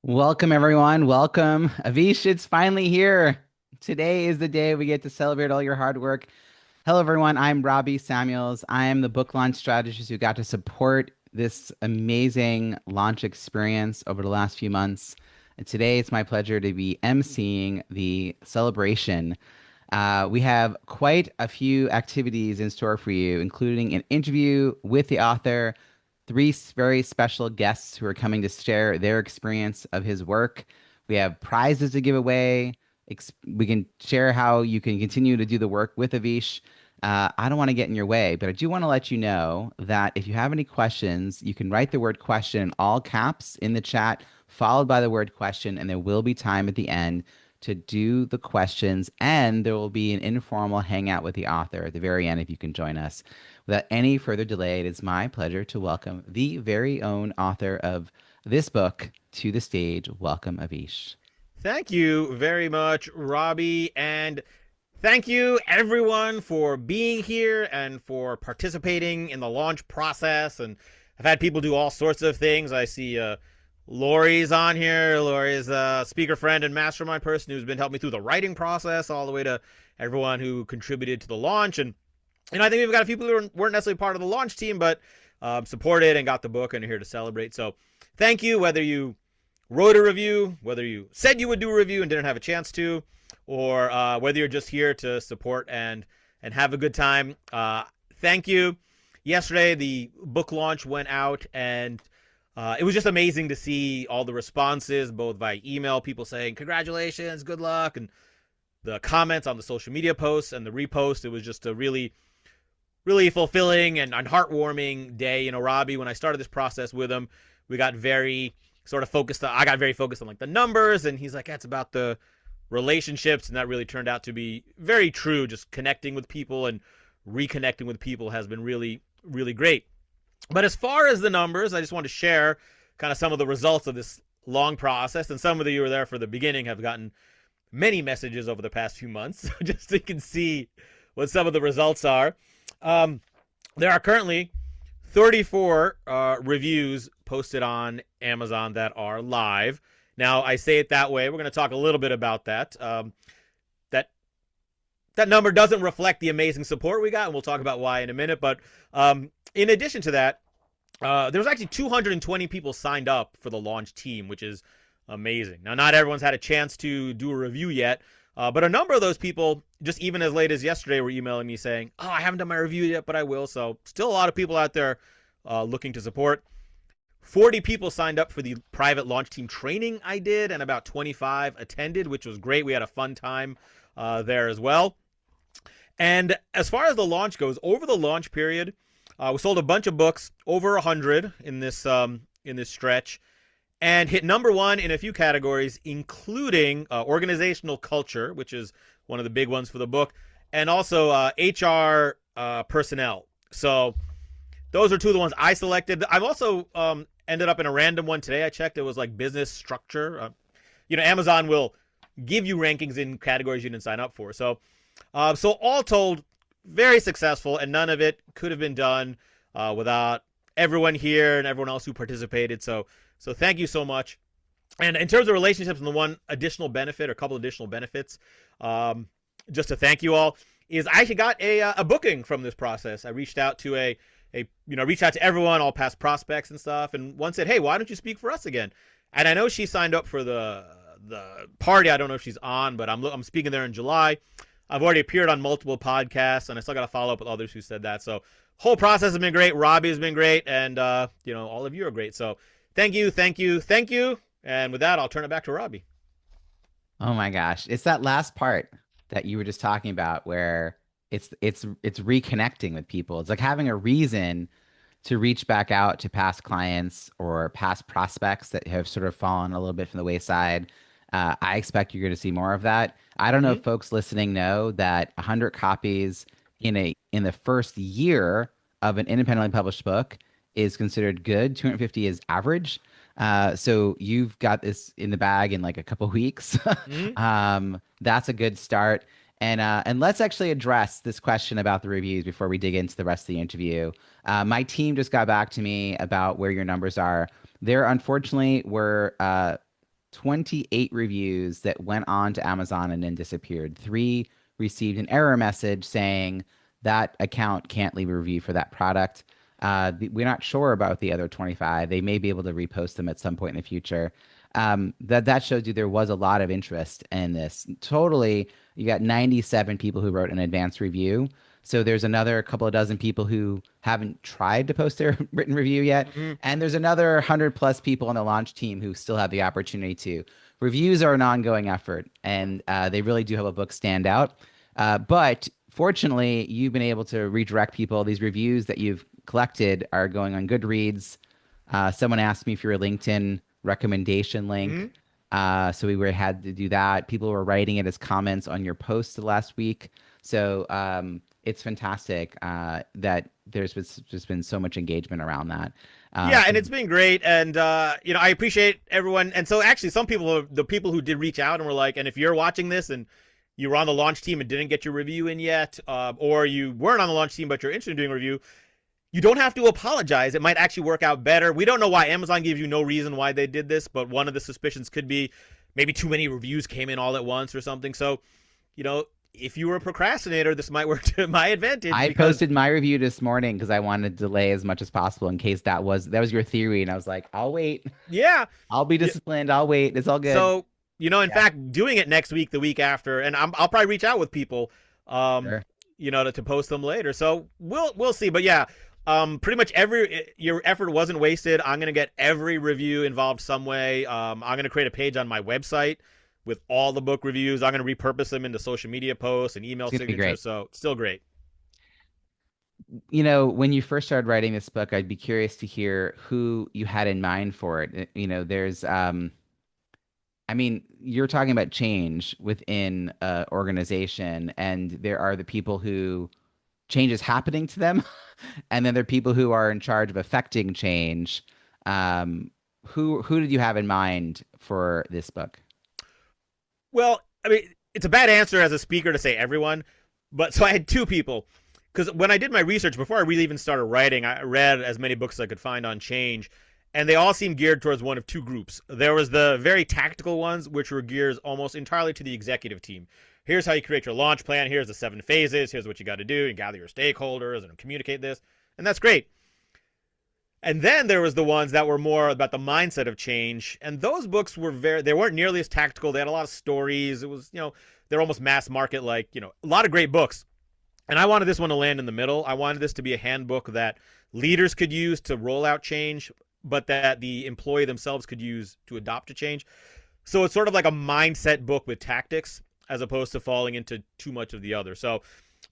Welcome, everyone. Welcome. Avish, it's finally here. Today is the day we get to celebrate all your hard work. Hello, everyone. I'm Robbie Samuels. I am the book launch strategist who got to support this amazing launch experience over the last few months. And today it's my pleasure to be emceeing the celebration. We have quite a few activities in store for you, including an interview with the author, three very special guests who are coming to share their experience of his work. We have prizes to give away. We can share how you can continue to do the work with Avish. I don't want to get in your way, but I do want to let you know that if you have any questions, you can write the word question in all caps in the chat, followed by the word question, and there will be time at the end to do the questions, and there will be an informal hangout with the author at the very end if you can join us. Without any further delay, it is my pleasure to welcome the very own author of this book to the stage. Welcome, Avish. Thank you very much, Robbie, and thank you everyone for being here and for participating in the launch process. And I've had people do all sorts of things. I see Lori's on here. Lori's a speaker friend and mastermind person who's been helping me through the writing process, all the way to everyone who contributed to the launch. And I think we've got a few people who weren't necessarily part of the launch team, but supported and got the book and are here to celebrate. So thank you, whether you wrote a review, whether you said you would do a review and didn't have a chance to, or whether you're just here to support and have a good time. Thank you. Yesterday, the book launch went out, and it was just amazing to see all the responses, both by email, people saying congratulations, good luck, and the comments on the social media posts and the repost. It was just a really, really fulfilling and heartwarming day. You know, Robbie, when I started this process with him, we got very sort of focused on, I got very focused on like the numbers, and he's like, yeah, it's about the relationships, and that really turned out to be very true. Just connecting with people and reconnecting with people has been really, really great. But as far as the numbers, I just want to share kind of some of the results of this long process, and some of you who were there for the beginning have gotten many messages over the past few months, just so you can see what some of the results are. There are currently 34 reviews posted on Amazon that are live. Now, I say it that way. We're going to talk a little bit about that. That number doesn't reflect the amazing support we got, and we'll talk about why in a minute. But in addition to that, there was actually 220 people signed up for the launch team, which is amazing. Now, not everyone's had a chance to do a review yet, but a number of those people, just even as late as yesterday, were emailing me saying, oh, I haven't done my review yet, but I will. So still a lot of people out there looking to support. 40 people signed up for the private launch team training I did, and about 25 attended, which was great. We had a fun time there as well. And as far as the launch goes, over the launch period, we sold a bunch of books, over 100 in this stretch, and hit number one in a few categories, including organizational culture, which is one of the big ones for the book, and also HR personnel. So those are two of the ones I selected. I've also ended up in a random one today. I checked. It was like business structure. Amazon will give you rankings in categories you didn't sign up for. So all told, very successful, and none of it could have been done without everyone here and everyone else who participated. So thank you so much. And in terms of relationships, and the one additional benefit or a couple additional benefits, just to thank you all, is I actually got a booking from this process. I reached out to reached out to everyone, all past prospects and stuff, and one said, hey, why don't you speak for us again? And I know she signed up for the party. I don't know if she's on, but I'm speaking there in July. I've already appeared on multiple podcasts, and I still got to follow up with others who said that. So whole process has been great. Robbie has been great, and all of you are great. So thank you. And with that, I'll turn it back to Robbie. Oh my gosh. It's that last part that you were just talking about where it's reconnecting with people. It's like having a reason to reach back out to past clients or past prospects that have sort of fallen a little bit from the wayside. I expect you're going to see more of that. I don't know Mm-hmm. if folks listening know that 100 copies in the first year of an independently published book is considered good. 250 is average. So you've got this in the bag in like a couple weeks. Mm-hmm. That's a good start. And let's actually address this question about the reviews before we dig into the rest of the interview. My team just got back to me about where your numbers are. There, unfortunately, were 28 reviews that went on to Amazon and then disappeared. Three received an error message saying that account can't leave a review for that product. We're not sure about the other 25. They may be able to repost them at some point in the future. That shows you there was a lot of interest in this. Totally, you got 97 people who wrote an advanced review. So there's another couple of dozen people who haven't tried to post their written review yet, Mhm. and there's another 100 plus people on the launch team who still have the opportunity to. Reviews are an ongoing effort, and they really do help a book stand out. But fortunately, you've been able to redirect people. These reviews that you've collected are going on Goodreads. Someone asked me for your LinkedIn recommendation link. Mhm. So had to do that. People were writing it as comments on your posts the last week. So it's fantastic that just been so much engagement around that. Yeah, and So it's been great, and I appreciate everyone. And so, actually, some people, the people who did reach out and were like, and if you're watching this and you were on the launch team and didn't get your review in yet, or you weren't on the launch team but you're interested in doing a review, you don't have to apologize. It might actually work out better. We don't know why Amazon gives you no reason why they did this, but one of the suspicions could be maybe too many reviews came in all at once or something. So, you know, if you were a procrastinator, this might work to my advantage I because posted my review this morning because I wanted to delay as much as possible in case that was your theory, and I was like, I'll wait. yeah, I'll be yeah. disciplined. I'll wait. It's all good. So, in Yeah, fact, doing it next week, the week after, and I'll probably reach out with people, um, sure. to post them later. So we'll see. But yeah, pretty much your effort wasn't wasted. I'm gonna get every review involved some way. I'm gonna create a page on my website with all the book reviews. I'm gonna repurpose them into social media posts and email It's gonna be signatures. great. So still great. When you first started writing this book, I'd be curious to hear who you had in mind for it. There's I mean, you're talking about change within an organization, and there are the people who change is happening to them, and then there are people who are in charge of affecting change. Who did you have in mind for this book? Well, I mean, it's a bad answer as a speaker to say everyone, but so I had two people. Because when I did my research, before I really even started writing, I read as many books as I could find on change, and they all seemed geared towards one of two groups. There was the very tactical ones, which were geared almost entirely to the executive team. Here's how you create your launch plan. Here's the 7 phases. Here's what you got to do. And gather your stakeholders and communicate this. And that's great. And then there was the ones that were more about the mindset of change. And those books they weren't nearly as tactical. They had a lot of stories. It was, they're almost mass market, like, a lot of great books. And I wanted this one to land in the middle. I wanted this to be a handbook that leaders could use to roll out change, but that the employee themselves could use to adopt a change. So it's sort of like a mindset book with tactics as opposed to falling into too much of the other. So,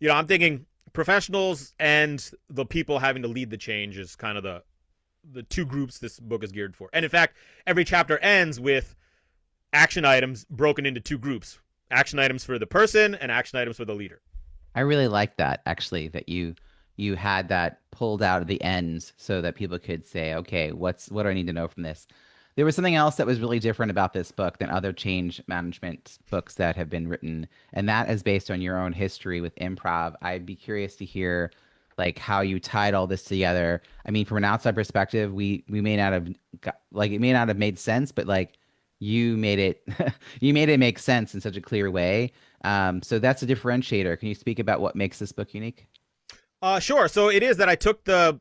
I'm thinking professionals and the people having to lead the change is kind of the two groups this book is geared for. And in fact, every chapter ends with action items broken into two groups. Action items for the person and action items for the leader. I really like that actually that you had that pulled out at the ends so that people could say, okay, what do I need to know from this? There was something else that was really different about this book than other change management books that have been written, and that is based on your own history with improv. I'd be curious to hear like how you tied all this together. I mean, from an outside perspective, we may not have it may not have made sense, but like you made it you made it make sense in such a clear way. So that's a differentiator. Can you speak about what makes this book unique? Sure. So it is that I took the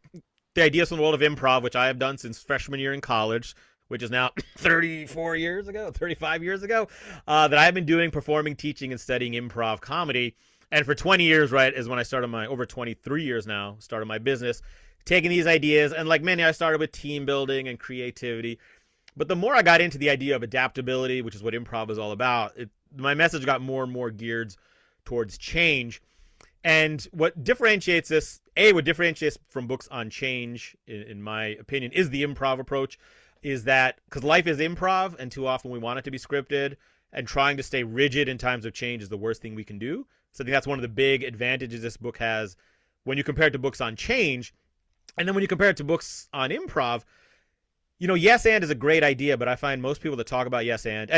ideas from the world of improv, which I have done since freshman year in college, which is now 34 years ago, 35 years ago, that I've been doing performing, teaching, and studying improv comedy. And for 20 years, right, is when I started over 23 years now, started my business, taking these ideas. And like many, I started with team building and creativity. But the more I got into the idea of adaptability, which is what improv is all about, my message got more and more geared towards change. And what differentiates what differentiates from books on change, in my opinion, is the improv approach. Is that because life is improv, and too often we want it to be scripted, and trying to stay rigid in times of change is the worst thing we can do. So I think that's one of the big advantages this book has when you compare it to books on change. And then when you compare it to books on improv, yes and is a great idea, but I find most people that talk about yes and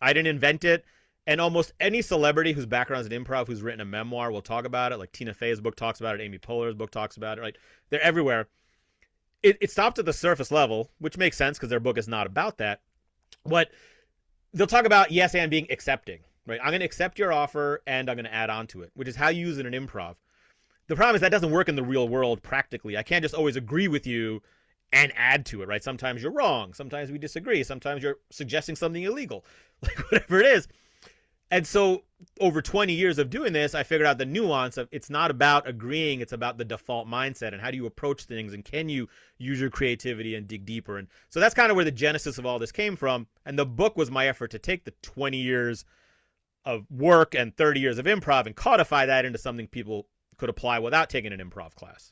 I didn't invent it. And almost any celebrity whose background is in improv who's written a memoir will talk about it. Like Tina Fey's book talks about it. Amy Poehler's book talks about it. Right? They're everywhere. It stops at the surface level, which makes sense because their book is not about that. But they'll talk about yes and being accepting, right? I'm going to accept your offer and I'm going to add on to it, which is how you use it in improv. The problem is that doesn't work in the real world practically. I can't just always agree with you and add to it, right? Sometimes you're wrong. Sometimes we disagree. Sometimes you're suggesting something illegal, like whatever it is. And so over 20 years of doing this, I figured out the nuance of it's not about agreeing, it's about the default mindset and how do you approach things and can you use your creativity and dig deeper. And so that's kind of where the genesis of all this came from. And the book was my effort to take the 20 years of work and 30 years of improv and codify that into something people could apply without taking an improv class.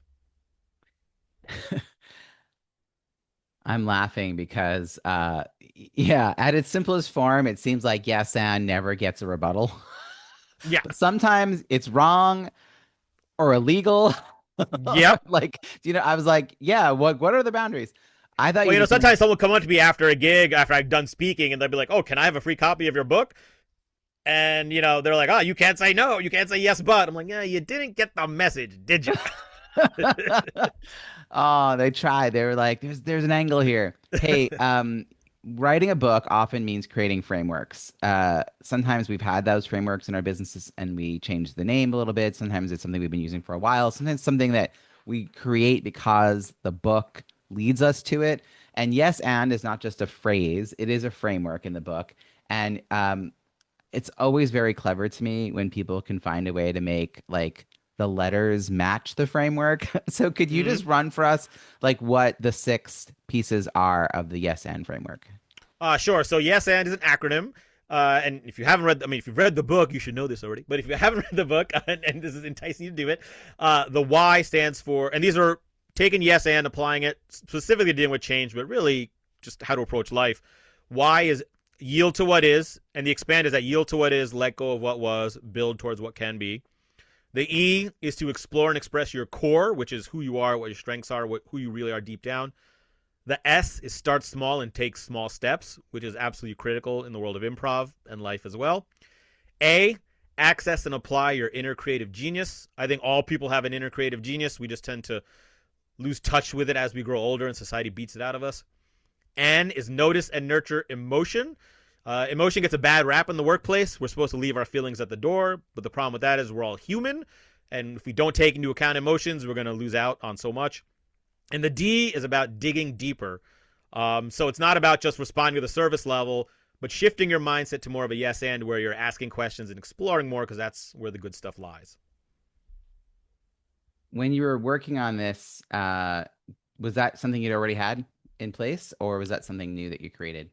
I'm laughing because, yeah, at its simplest form, it seems like yes and never gets a rebuttal. Yeah. But sometimes it's wrong or illegal. Yep. Like, I was like, yeah, what are the boundaries? I thought Well, you just sometimes someone will come up to me after a gig, after I've done speaking, and they'll be like, "Oh, can I have a free copy of your book?" And they're like, "Oh, you can't say no, you can't say yes, but." I'm like, "Yeah, you didn't get the message, did you?" Oh, they tried. They were like, there's an angle here. Hey, writing a book often means creating frameworks. Sometimes we've had those frameworks in our businesses and we change the name a little bit. Sometimes it's something we've been using for a while. Sometimes something that we create because the book leads us to it. And yes, and is not just a phrase, it is a framework in the book. And it's always very clever to me when people can find a way to make like the letters match the framework. So could you Mm-hmm. just run for us like what the six pieces are of the yes and framework? Sure. So yes and is an acronym. And if you haven't read, I mean, if you've read the book, you should know this already. But if you haven't read the book, and this is enticing you to do it, the Y stands for, and these are taking yes and applying it specifically dealing with change, but really just how to approach life. Y is yield to what is, and the expand is that yield to what is, let go of what was, build towards what can be. The E is to explore and express your core, which is who you are, what your strengths are, who you really are deep down. The S is start small and take small steps, which is absolutely critical in the world of improv and life as well. A, access and apply your inner creative genius. I think all people have an inner creative genius. We just tend to lose touch with it as we grow older and society beats it out of us. N is notice and nurture emotion. Emotion gets a bad rap in the workplace. We're supposed to leave our feelings at the door, but the problem with that is we're all human. And if we don't take into account emotions, we're going to lose out on so much. And the D is about digging deeper. So it's not about just responding to the service level, but shifting your mindset to more of a yes and where you're asking questions and exploring more because that's where the good stuff lies. When you were working on this, was that something you'd already had in place, or was that something new that you created?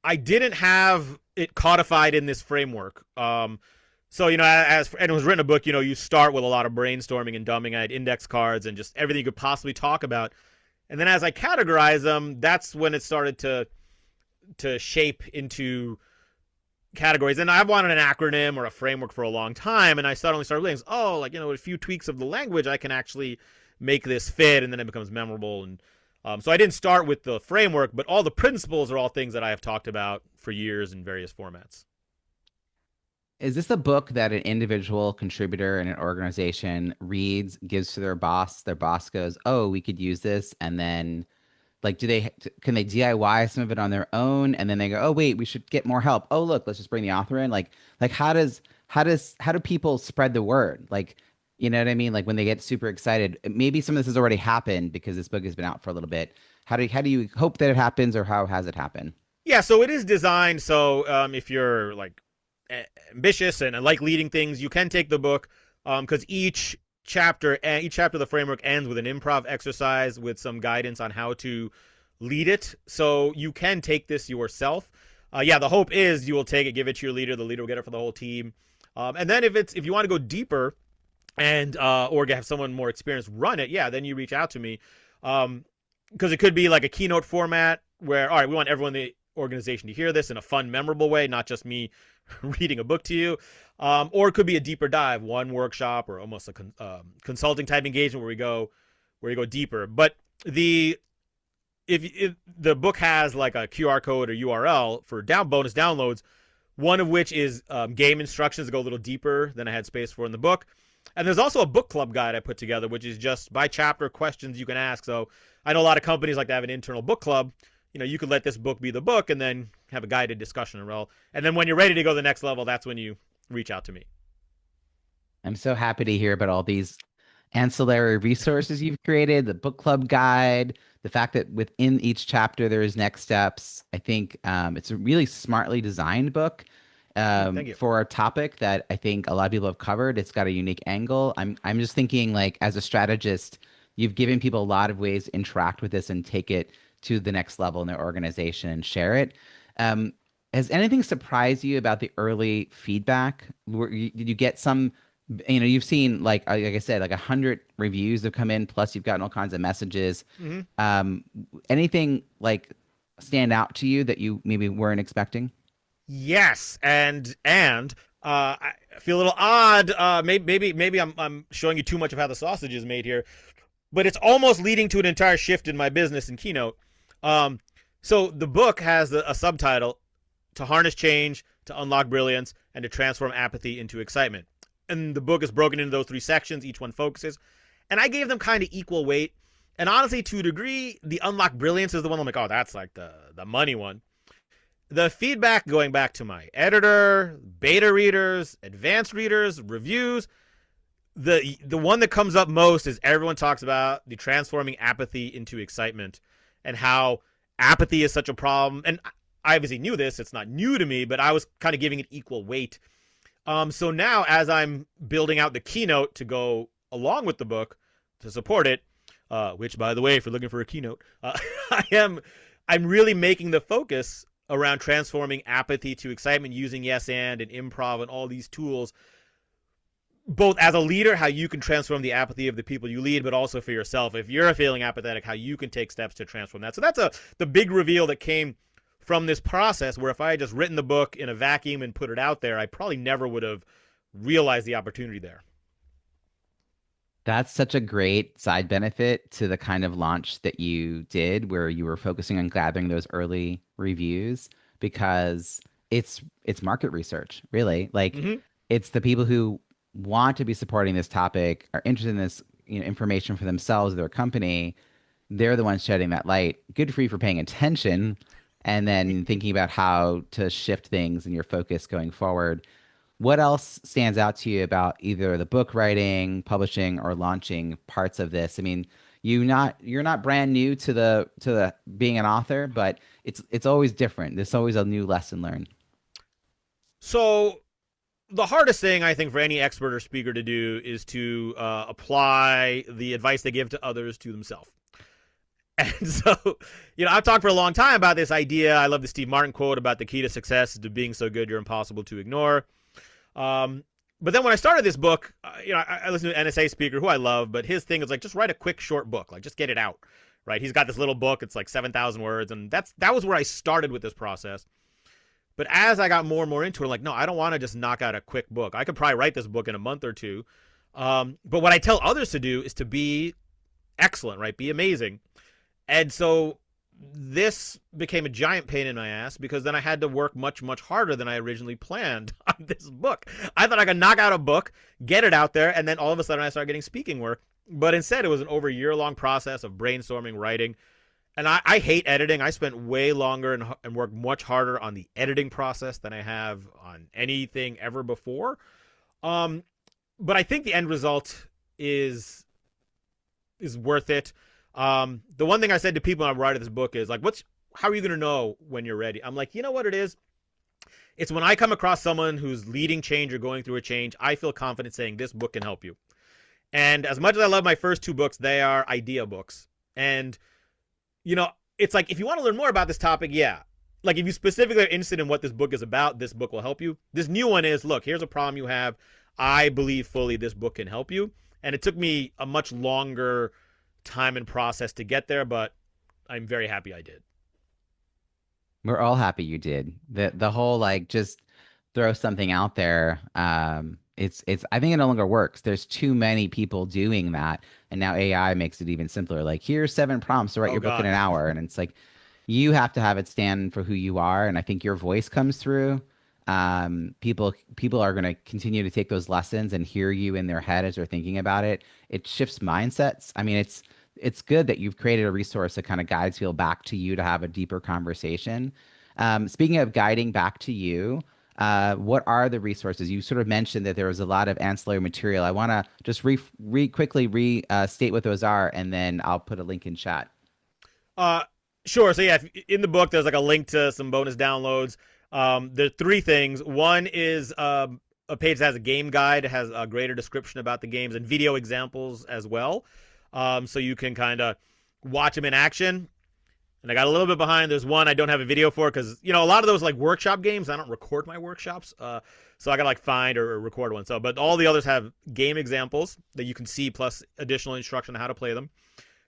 I didn't have it codified in this framework. So, as anyone's written a book, you start with a lot of brainstorming and dumbing. I had index cards and just everything you could possibly talk about. And then as I categorize them, that's when it started to shape into categories. And I've wanted an acronym or a framework for a long time. And I suddenly started realizing, a few tweaks of the language, I can actually make this fit. And then it becomes memorable. And so I didn't start with the framework, but all the principles are all things that I have talked about for years in various formats. Is this a book that an individual contributor in an organization reads, gives to their boss? Their boss goes, "Oh, we could use this," and then like, can they DIY some of it on their own? And then they go, "Oh, wait, we should get more help. Oh, look, let's just bring the author in." Like how do people spread the word? Like, you know what I mean? Like when they get super excited, maybe some of this has already happened because this book has been out for a little bit. How do you hope that it happens, or how has it happened? Yeah, so it is designed so if you're like ambitious and like leading things, you can take the book because each chapter of the framework ends with an improv exercise with some guidance on how to lead it. So you can take this yourself. Yeah, the hope is you will take it, give it to your leader. The leader will get it for the whole team. And then if you want to go deeper and or have someone more experienced run it, yeah, then you reach out to me because it could be like a keynote format where all right, we want everyone in the organization to hear this in a fun, memorable way, not just me reading a book to you. Or it could be a deeper dive, one workshop or almost a consulting type engagement where you go deeper. But if the book has like a QR code or URL for bonus downloads, one of which is game instructions to go a little deeper than I had space for in the book. And there's also a book club guide I put together, which is just by chapter questions you can ask. So I know a lot of companies like to have an internal book club. you could let this book be the book and then have a guided discussion and then when you're ready to go to the next level, that's when you reach out to me. I'm so happy to hear about all these ancillary resources you've created, the book club guide, the fact that within each chapter there is next steps. I think it's a really smartly designed book Thank you. for a topic that I think a lot of people have covered. It's got a unique angle. I'm just thinking like as a strategist, you've given people a lot of ways to interact with this and take it to the next level in their organization and share it. Um, has anything surprised you about the early feedback? Did you get some, you've seen like I said, like 100 reviews have come in, plus you've gotten all kinds of messages. Hmm. Um, anything like stand out to you that you maybe weren't expecting? Yes, and I feel a little odd. Maybe I'm showing you too much of how the sausage is made here, but it's almost leading to an entire shift in my business and keynote. Um, so the book has a subtitle: "To Harness Change, to Unlock Brilliance, and to Transform Apathy into Excitement." And the book is broken into those three sections. Each one focuses, and I gave them kind of equal weight. And honestly, to a degree, the Unlock Brilliance is the one I'm like, oh, that's like the money one. The feedback going back to my editor, beta readers, advanced readers, reviews, the one that comes up most is everyone talks about the transforming apathy into excitement and how apathy is such a problem. And I obviously knew this, it's not new to me, but I was kind of giving it equal weight. So now as I'm building out the keynote to go along with the book to support it, which by the way, if you're looking for a keynote, I'm really making the focus around transforming apathy to excitement using yes and improv and all these tools, both as a leader, how you can transform the apathy of the people you lead, but also for yourself, if you're feeling apathetic, how you can take steps to transform that. So that's the big reveal that came from this process, where if I had just written the book in a vacuum and put it out there, I probably never would have realized the opportunity there. That's such a great side benefit to the kind of launch that you did, where you were focusing on gathering those early reviews, because it's market research, really. Like Mm-hmm. it's the people who want to be supporting this topic, are interested in this, information for themselves, their company. They're the ones shedding that light. Good for you for paying attention and then thinking about how to shift things and your focus going forward. What else stands out to you about either the book writing, publishing, or launching parts of this? I mean, you're not brand new to the being an author, but it's always different. There's always a new lesson learned. So the hardest thing I think for any expert or speaker to do is to apply the advice they give to others to themselves. And so, I've talked for a long time about this idea. I love the Steve Martin quote about the key to success is to being so good you're impossible to ignore. Um, but then when I started this book, I listened to an NSA speaker who I love, but his thing is like, just write a quick, short book, like just get it out, right? He's got this little book. It's like 7,000 words. And that was where I started with this process. But as I got more and more into it, like, no, I don't want to just knock out a quick book. I could probably write this book in a month or two. But what I tell others to do is to be excellent, right? Be amazing. And so this became a giant pain in my ass because then I had to work much, much harder than I originally planned on this book. I thought I could knock out a book, get it out there, and then all of a sudden I started getting speaking work. But instead, it was an over a year-long process of brainstorming, writing. And I hate editing. I spent way longer and worked much harder on the editing process than I have on anything ever before. Um, but I think the end result is worth it. The one thing I said to people when I write this book is like, how are you going to know when you're ready? I'm like, you know what it is? It's when I come across someone who's leading change or going through a change, I feel confident saying this book can help you. And as much as I love my first two books, they are idea books. And, it's like, if you want to learn more about this topic, yeah. Like if you specifically are interested in what this book is about, this book will help you. This new one is, look, here's a problem you have. I believe fully this book can help you. And it took me a much longer time and process to get there, but I'm very happy I did. We're all happy you did. The whole like just throw something out there. It's I think it no longer works. There's too many people doing that. And now AI makes it even simpler. Like here's 7 prompts to write Oh your book in God. an hour. And it's like you have to have it stand for who you are. And I think your voice comes through. People are gonna continue to take those lessons and hear you in their head as they're thinking about it. It shifts mindsets. I mean, it's good that you've created a resource that kind of guides people back to you to have a deeper conversation. Speaking of guiding back to you, what are the resources? You sort of mentioned that there was a lot of ancillary material. I want to just quickly state what those are, and then I'll put a link in chat. Uh, sure. So yeah, in the book, there's like a link to some bonus downloads. There are three things. One is a page that has a game guide, has a greater description about the games and video examples as well. So you can kind of watch them in action. And I got a little bit behind. There's one I don't have a video for because, a lot of those like workshop games, I don't record my workshops. So I got to like find or record one. But all the others have game examples that you can see plus additional instruction on how to play them.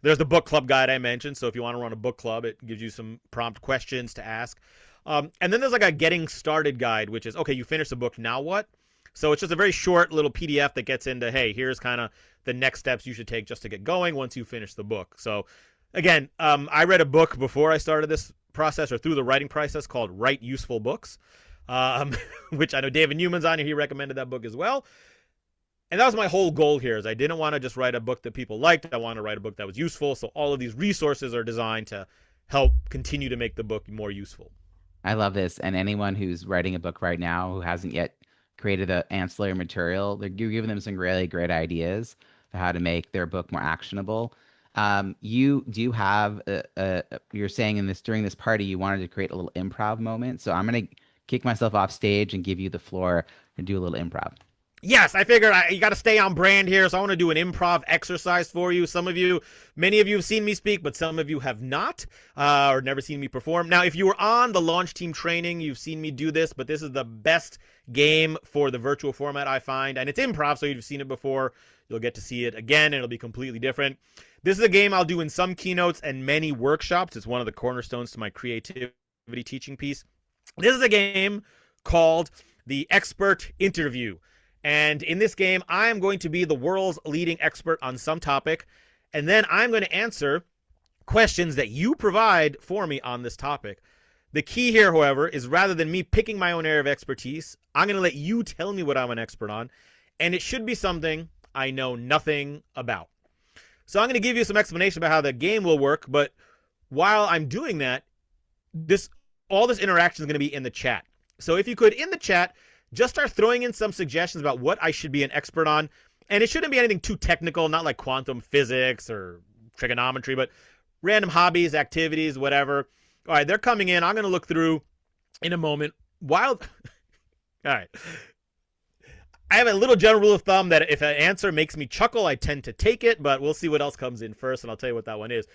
There's the book club guide I mentioned. So if you want to run a book club, it gives you some prompt questions to ask. And then there's like a getting started guide, which is, okay, you finished the book, now what? So it's just a very short little PDF that gets into, hey, here's kind of the next steps you should take just to get going once you finish the book. So again, I read a book before I started this process or through the writing process called Write Useful Books, which I know David Newman's on here. He recommended that book as well. And that was my whole goal here is I didn't want to just write a book that people liked. I wanted to write a book that was useful. So all of these resources are designed to help continue to make the book more useful. I love this. And anyone who's writing a book right now who hasn't yet created the ancillary material, you're giving them some really great ideas for how to make their book more actionable. You do you have you're saying during this party you wanted to create a little improv moment. So I'm gonna kick myself off stage and give you the floor and do a little improv. Yes, I figured you got to stay on brand here, so I want to do an improv exercise for you. Many of you have seen me speak, but some of you have not or never seen me perform. Now, if you were on the launch team training, you've seen me do this, but this is the best game for the virtual format I find, and it's improv, so you've seen it before. You'll get to see it again, and it'll be completely different. This is a game I'll do in some keynotes and many workshops. It's one of the cornerstones to my creativity teaching piece. This is a game called the Expert Interview. And in this game, I am going to be the world's leading expert on some topic. And then I'm going to answer questions that you provide for me on this topic. The key here, however, is rather than me picking my own area of expertise, I'm going to let you tell me what I'm an expert on. And it should be something I know nothing about. So I'm going to give you some explanation about how the game will work. But while I'm doing that, all this interaction is going to be in the chat. So if you could, in the chat, just start throwing in some suggestions about what I should be an expert on. And it shouldn't be anything too technical, not like quantum physics or trigonometry, but random hobbies, activities, whatever. All right, they're coming in. I'm going to look through in a moment. All right. I have a little general rule of thumb that if an answer makes me chuckle, I tend to take it, but we'll see what else comes in first, and I'll tell you what that one is.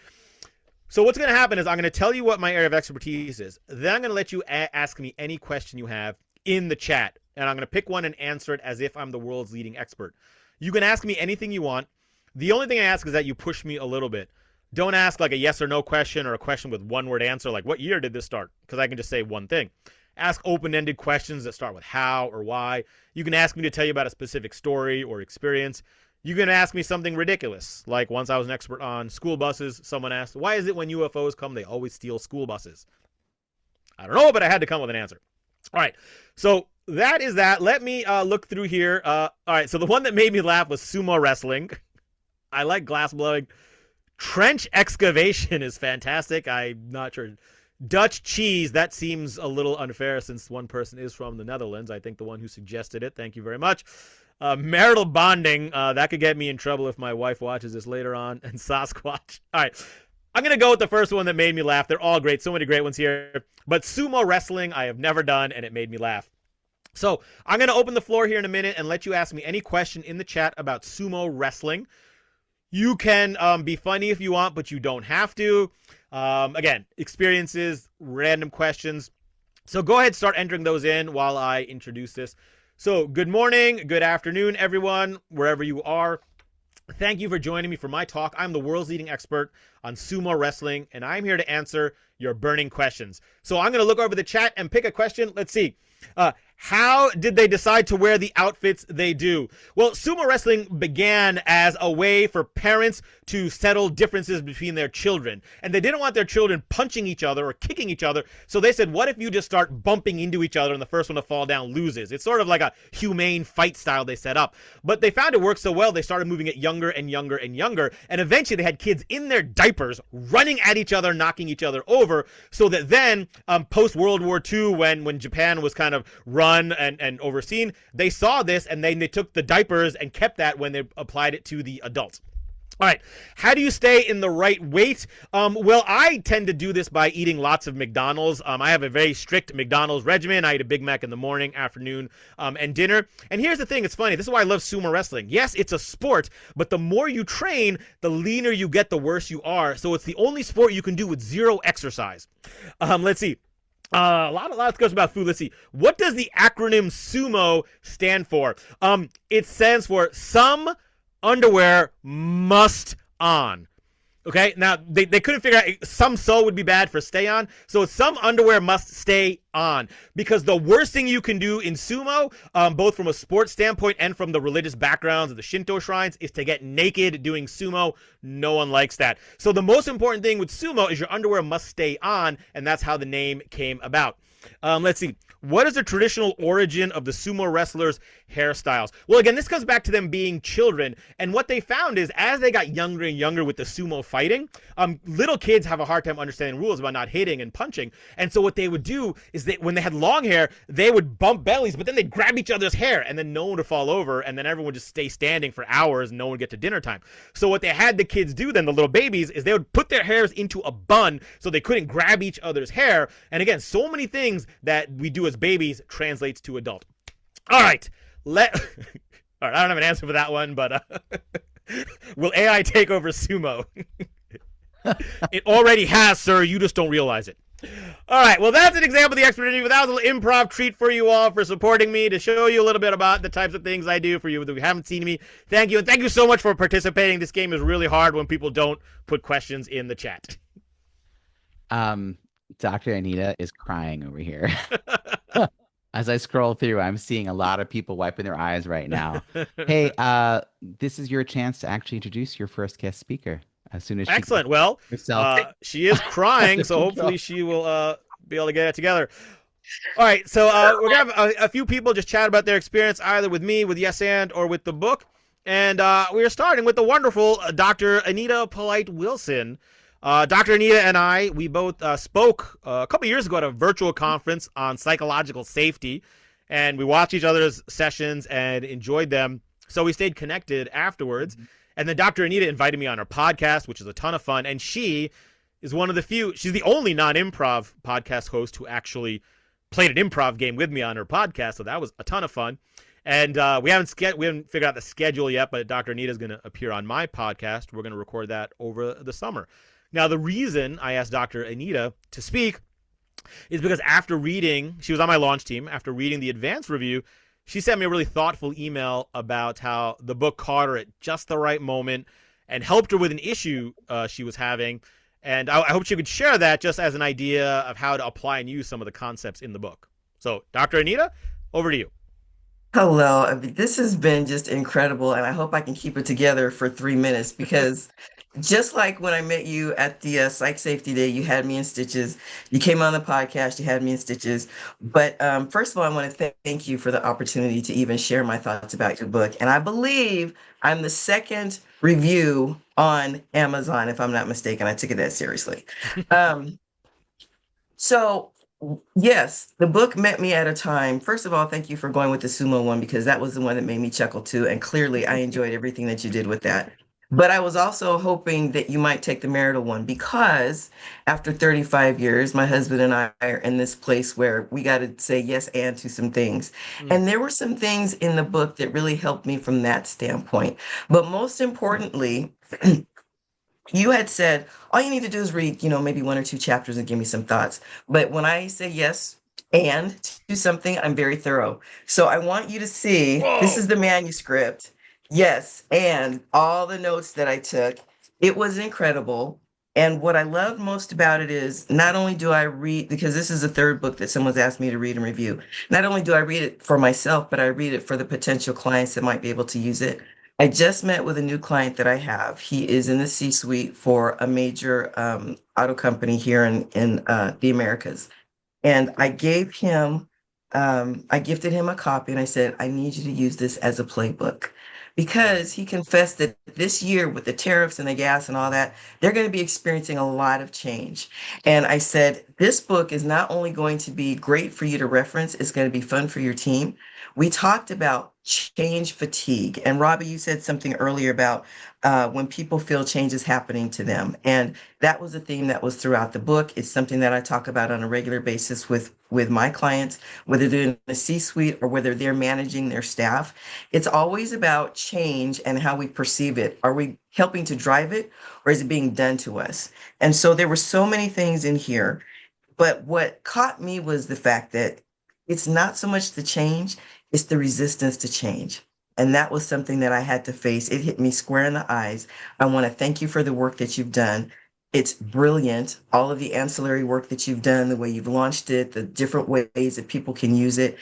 So what's going to happen is I'm going to tell you what my area of expertise is. Then I'm going to let you ask me any question you have in the chat. And I'm going to pick one and answer it as if I'm the world's leading expert. You can ask me anything you want. The only thing I ask is that you push me a little bit. Don't ask like a yes or no question or a question with one word answer like what year did this start? Because I can just say one thing. Ask open-ended questions that start with how or why. You can ask me to tell you about a specific story or experience. You can ask me something ridiculous. Like once I was an expert on school buses, someone asked, why is it when UFOs come, they always steal school buses? I don't know, but I had to come with an answer. All right, so that is that. Let me look through here. All right, so the one that made me laugh was sumo wrestling. I like glass blowing. Trench excavation is fantastic. I'm not sure. Dutch cheese, that seems a little unfair since one person is from the Netherlands. I think the one who suggested it. Thank you very much. Marital bonding, that could get me in trouble if my wife watches this later on. And Sasquatch. All right. I'm going to go with the first one that made me laugh. They're all great. So many great ones here. But sumo wrestling, I have never done, and it made me laugh. So I'm going to open the floor here in a minute and let you ask me any question in the chat about sumo wrestling. You can be funny if you want, but you don't have to. Again, experiences, random questions. So go ahead, start entering those in while I introduce this. So good morning, good afternoon, everyone, wherever you are. Thank you for joining me for my talk. I'm the world's leading expert on sumo wrestling, and I'm here to answer your burning questions. So I'm going to look over the chat and pick a question. Let's see. How did they decide to wear the outfits they do? Well, sumo wrestling began as a way for parents to settle differences between their children. And they didn't want their children punching each other or kicking each other. So they said, what if you just start bumping into each other and the first one to fall down loses? It's sort of like a humane fight style they set up. But they found it worked so well, they started moving it younger and younger and younger. And eventually they had kids in their diapers running at each other, knocking each other over, so that then post World War II, when Japan was kind of run and overseen, they saw this and then they took the diapers and kept that when they applied it to the adults. All right, how do you stay in the right weight? Well, I tend to do this by eating lots of McDonald's. I have a very strict McDonald's regimen. I eat a Big Mac in the morning, afternoon, and dinner. And here's the thing, it's funny. This is why I love sumo wrestling. Yes, it's a sport, but the more you train, the leaner you get, the worse you are. So it's the only sport you can do with zero exercise. Let's see. A lot of discussion about food. Let's see. What does the acronym SUMO stand for? It stands for some underwear must on. Okay, now they couldn't figure out, some so would be bad for stay on, so some underwear must stay on, because the worst thing you can do in sumo, both from a sports standpoint and from the religious backgrounds of the Shinto shrines, is to get naked doing sumo. No one likes that. So the most important thing with sumo is your underwear must stay on, and that's how the name came about. Let's see. What is the traditional origin of the sumo wrestlers' hairstyles? Well, again, this comes back to them being children. And what they found is, as they got younger and younger with the sumo fighting, little kids have a hard time understanding rules about not hitting and punching. And so what they would do is that when they had long hair, they would bump bellies, but then they'd grab each other's hair, and then no one would fall over, and then everyone would just stay standing for hours, and no one would get to dinner time. So what they had the kids do then, the little babies, is they would put their hairs into a bun so they couldn't grab each other's hair. And again, so many things that we do as babies translates to adult. All right. All right, I don't have an answer for that one, but will AI take over sumo? It already has, sir. You just don't realize it. All right, well, that's an example of the expert interview. That was a little improv treat for you all for supporting me, to show you a little bit about the types of things I do for you that you haven't seen me. Thank you, and thank you so much for participating. This game is really hard when people don't put questions in the chat. Dr. Anita is crying over here. As I scroll through, I'm seeing a lot of people wiping their eyes right now. Hey, this is your chance to actually introduce your first guest speaker as soon as she Excellent. Well, she is crying, so hopefully she will be able to get it together. All right, so we're going to have a few people just chat about their experience, either with me, with Yes And, or with the book. And we are starting with the wonderful Dr. Anita Polite Wilson. Dr. Anita and I, we both spoke a couple years ago at a virtual conference on psychological safety, and we watched each other's sessions and enjoyed them. So we stayed connected afterwards. Mm-hmm. And then Dr. Anita invited me on her podcast, which is a ton of fun. And she is one of the few, she's the only non-improv podcast host who actually played an improv game with me on her podcast. So that was a ton of fun. And we haven't figured out the schedule yet, but Dr. Anita is going to appear on my podcast. We're going to record that over the summer. Now, the reason I asked Dr. Anita to speak is because after reading, she was on my launch team, after reading the advanced review, she sent me a really thoughtful email about how the book caught her at just the right moment and helped her with an issue she was having. And I hope she could share that just as an idea of how to apply and use some of the concepts in the book. So, Dr. Anita, over to you. Hello. This has been just incredible, and I hope I can keep it together for 3 minutes, because just like when I met you at the Psych Safety Day, you had me in stitches. You came on the podcast, you had me in stitches. But first of all, I want to thank you for the opportunity to even share my thoughts about your book. And I believe I'm the second review on Amazon, if I'm not mistaken. I took it that seriously. So yes, the book met me at a time. First of all, thank you for going with the sumo one, because that was the one that made me chuckle too. And clearly I enjoyed everything that you did with that. But I was also hoping that you might take the marital one, because after 35 years, my husband and I are in this place where we got to say yes and to some things. And there were some things in the book that really helped me from that standpoint. But most importantly, you had said, all you need to do is read, maybe 1 or 2 chapters and give me some thoughts. But when I say yes and to something, I'm very thorough. So I want you to see, This is the manuscript. Yes, and all the notes that I took. It was incredible. And what I loved most about it is, not only do I read, because this is the third book that someone's asked me to read and review, not only do I read it for myself, but I read it for the potential clients that might be able to use it. I just met with a new client that I have. He is in the C-suite for a major auto company here in the Americas. And I gifted him a copy and I said, I need you to use this as a playbook Love it. because he confessed that this year with the tariffs and the gas and all that, they're going to be experiencing a lot of change. And I said, this book is not only going to be great for you to reference, it's going to be fun for your team. We talked about change fatigue. And Robbie, you said something earlier about when people feel change is happening to them. And that was a theme that was throughout the book. It's something that I talk about on a regular basis with my clients, whether they're in the C-suite or whether they're managing their staff. It's always about change and how we perceive it. Are we helping to drive it or is it being done to us? And so there were so many things in here, but what caught me was the fact that it's not so much the change, it's the resistance to change. And that was something that I had to face. It hit me square in the eyes. I want to thank you for the work that you've done. It's brilliant. All of the ancillary work that you've done, the way you've launched it, the different ways that people can use it.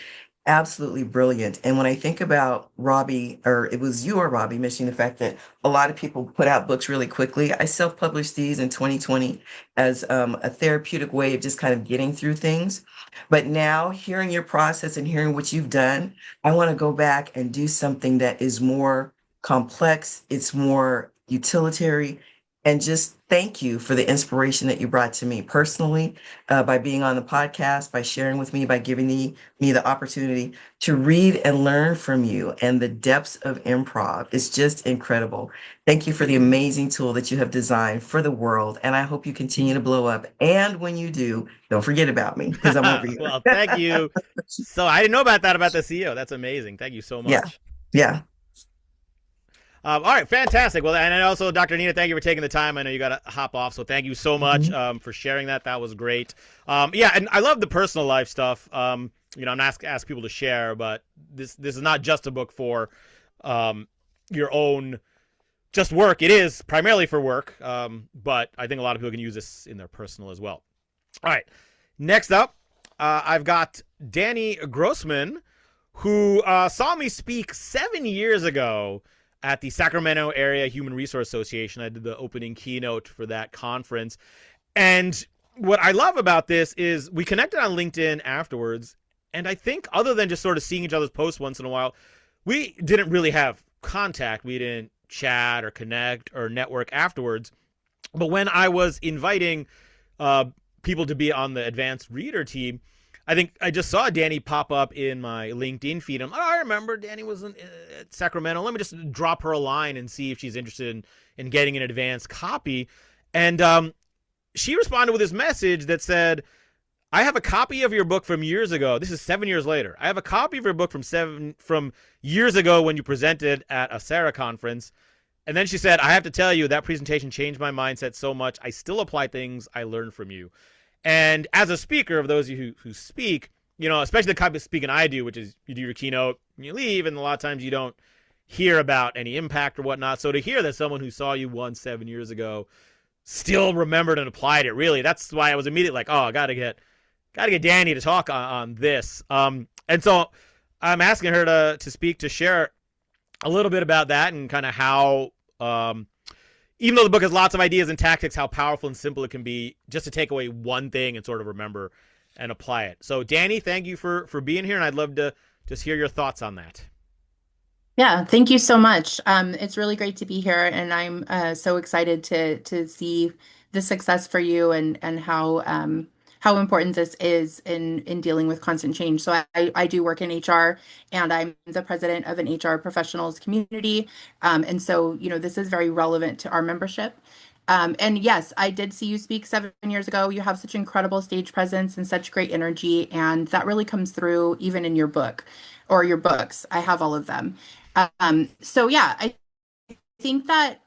Absolutely brilliant. And when I think about Robbie, or it was you or Robbie mentioning the fact that a lot of people put out books really quickly. I self-published these in 2020 as a therapeutic way of just kind of getting through things. But now hearing your process and hearing what you've done, I want to go back and do something that is more complex, it's more utilitarian, and just thank you for the inspiration that you brought to me personally, by being on the podcast, by sharing with me, by giving me the opportunity to read and learn from you. And the depths of improv is just incredible. Thank you for the amazing tool that you have designed for the world. And I hope you continue to blow up. And when you do, don't forget about me because I'm over here. Well, thank you. So I didn't know about that about the CEO. That's amazing. Thank you so Yeah. much. Yeah. All right, fantastic. Well, and also, Dr. Nina, thank you for taking the time. I know you got to hop off, so thank you so much Mhm. for sharing that. That was great. Yeah, and I love the personal life stuff. I'm not ask people to share, but this is not just a book for your own just work. It is primarily for work, but I think a lot of people can use this in their personal as well. All right, next up, I've got Danny Grossman, who saw me speak 7 years ago at the Sacramento Area Human Resource Association. I did the opening keynote for that conference. And what I love about this is we connected on LinkedIn afterwards. And I think other than just sort of seeing each other's posts once in a while, we didn't really have contact. We didn't chat or connect or network afterwards. But when I was inviting people to be on the advanced reader team, I think I just saw Danny pop up in my LinkedIn feed. I'm like, oh, I remember Danny was at Sacramento. Let me just drop her a line and see if she's interested in getting an advanced copy. And she responded with this message that said, I have a copy of your book from years ago. This is 7 years later. I have a copy of your book from years ago when you presented at a Sarah conference. And then she said, I have to tell you, that presentation changed my mindset so much. I still apply things I learned from you. And as a speaker, of those of you who speak, especially the kind of speaking I do, which is you do your keynote and you leave, and a lot of times you don't hear about any impact or whatnot. So to hear that someone who saw you once 7 years ago still remembered and applied it, really, that's why I was immediately like, oh, I gotta get Danny to talk on this. And so I'm asking her to speak, to share a little bit about that and kind of how, even though the book has lots of ideas and tactics, how powerful and simple it can be just to take away one thing and sort of remember and apply it. So, Danny, thank you for being here, and I'd love to just hear your thoughts on that. Yeah, thank you so much. It's really great to be here, and I'm so excited to see the success for you and how important this is in dealing with constant change. So I do work in HR, and I'm the president of an HR professionals community, and so this is very relevant to our membership. And yes, I did see you speak 7 years ago. You have such incredible stage presence and such great energy, and that really comes through even in your book or your books. I have all of them. So yeah, I think that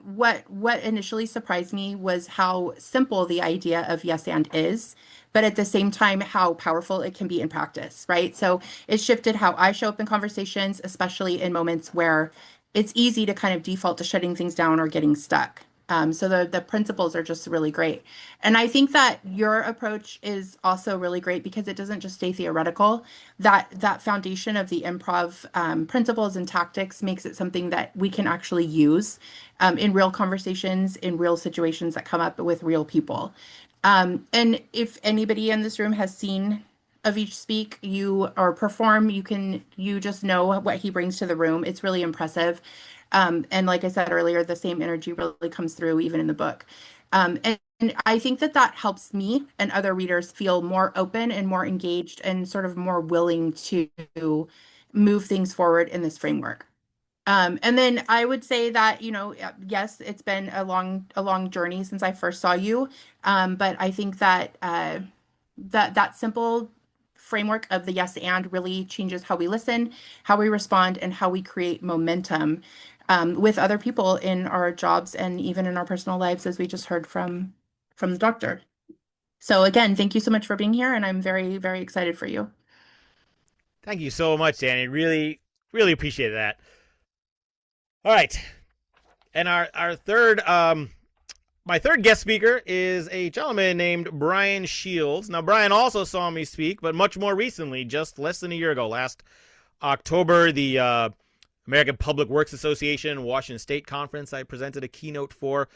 what initially surprised me was how simple the idea of yes and is, but at the same time, how powerful it can be in practice, right? So it shifted how I show up in conversations, especially in moments where it's easy to kind of default to shutting things down or getting stuck. So the principles are just really great. And I think that your approach is also really great because it doesn't just stay theoretical. That foundation of the improv principles and tactics makes it something that we can actually use in real conversations, in real situations that come up with real people. And if anybody in this room has seen Avish speak, you or perform, you just know what he brings to the room. It's really impressive. And like I said earlier, the same energy really comes through even in the book. And I think that that helps me and other readers feel more open and more engaged and sort of more willing to move things forward in this framework. And then I would say that, yes, it's been a long journey since I first saw you. But I think that that simple framework of the yes and really changes how we listen, how we respond, and how we create momentum with other people in our jobs and even in our personal lives, as we just heard from the doctor. So again, thank you so much for being here, and I'm very, very excited for you. Thank you so much, Danny. Really, really appreciate that. All right. And our third my third guest speaker is a gentleman named Brian Shields. Now, Brian also saw me speak, but much more recently, just less than a year ago, last October, the American Public Works Association Washington State Conference I presented a keynote for.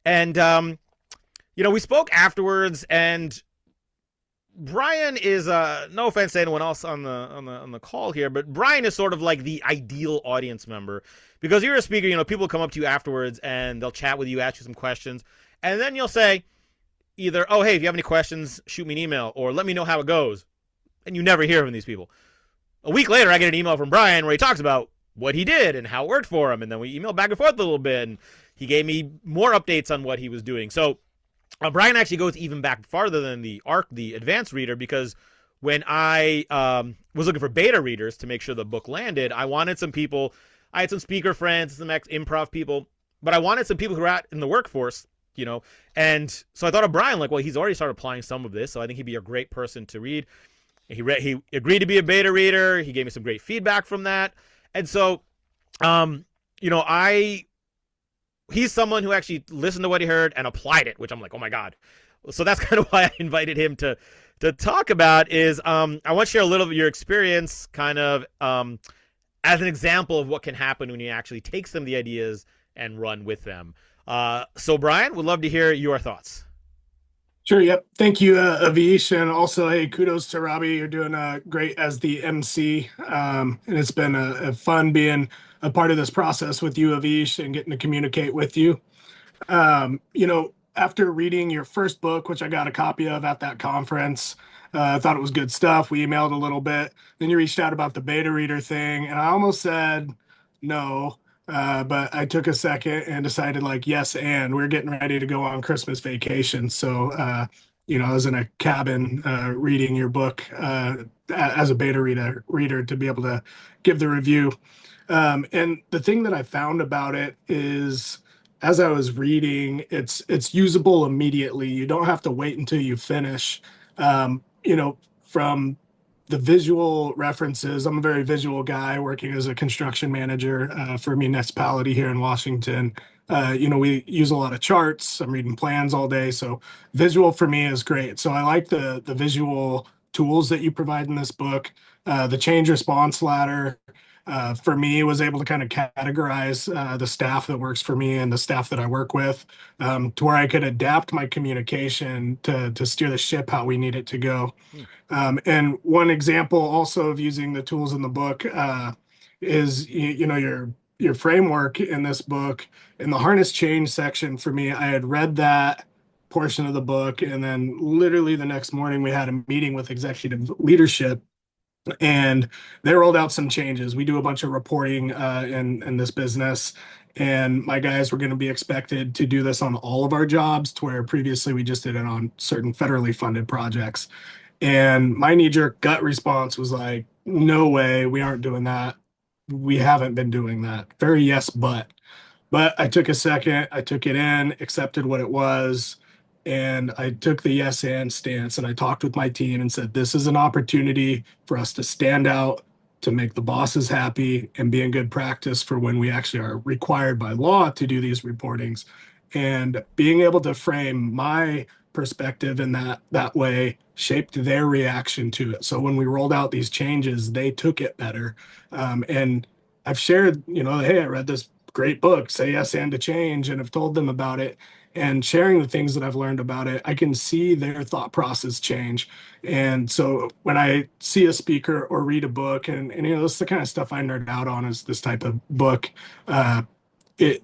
And, we spoke afterwards, and Brian is, no offense to anyone else on the call here, but Brian is sort of like the ideal audience member. Because you're a speaker, people come up to you afterwards and they'll chat with you, ask you some questions. And then you'll say either, oh, hey, if you have any questions, shoot me an email, or let me know how it goes. And you never hear from these people. A week later, I get an email from Brian where he talks about what he did and how it worked for him. And then we emailed back and forth a little bit. And he gave me more updates on what he was doing. So Brian actually goes even back farther than the advanced reader, because when I was looking for beta readers to make sure the book landed, I wanted some people. I had some speaker friends, some ex-improv people, but I wanted some people who were in the workforce, And so I thought of Brian, like, well, he's already started applying some of this, so I think he'd be a great person to read. He agreed to be a beta reader. He gave me some great feedback from that. And so, he's someone who actually listened to what he heard and applied it, which I'm like, oh my God. So that's kind of why I invited him to talk about is, I want to share a little of your experience kind of, as an example of what can happen when you actually take some of the ideas and run with them. So Brian, would love to hear your thoughts. Sure. Yep. Thank you, Avish. And also, hey, kudos to Robbie. You're doing great as the MC. And it's been a fun being a part of this process with you, Avish, and getting to communicate with you. After reading your first book, which I got a copy of at that conference, I thought it was good stuff. We emailed a little bit. Then you reached out about the beta reader thing, and I almost said no, but I took a second and decided, like, yes, and we're getting ready to go on Christmas vacation. So, I was in a cabin reading your book as a beta reader to be able to give the review. And the thing that I found about it is, as I was reading, it's usable immediately. You don't have to wait until you finish. From the visual references, I'm a very visual guy working as a construction manager for a municipality here in Washington. We use a lot of charts. I'm reading plans all day. So visual for me is great. So I like the visual tools that you provide in this book. The change response ladder, for me, was able to kind of categorize the staff that works for me and the staff that I work with, to where I could adapt my communication to steer the ship how we need it to go. And one example also of using the tools in the book is your framework in this book. In the harness change section, for me, I had read that portion of the book, and then literally the next morning we had a meeting with executive leadership, and they rolled out some changes. We do a bunch of reporting in this business, and my guys were going to be expected to do this on all of our jobs, to where previously we just did it on certain federally funded projects. And my knee-jerk gut response was like, no way, we aren't doing that. We haven't been doing that. Very yes, but I took a second, I took it in, accepted what it was, and I took the yes and stance, and I talked with my team and said, this is an opportunity for us to stand out, to make the bosses happy, and be in good practice for when we actually are required by law to do these reportings. And being able to frame my perspective in that way shaped their reaction to it. So when we rolled out these changes, they took it better. And I've shared, hey, I read this great book, Say Yes and to Change, and I've told them about it. And sharing the things that I've learned about it, I can see their thought process change. And so when I see a speaker or read a book, and this is the kind of stuff I nerd out on, is this type of book. It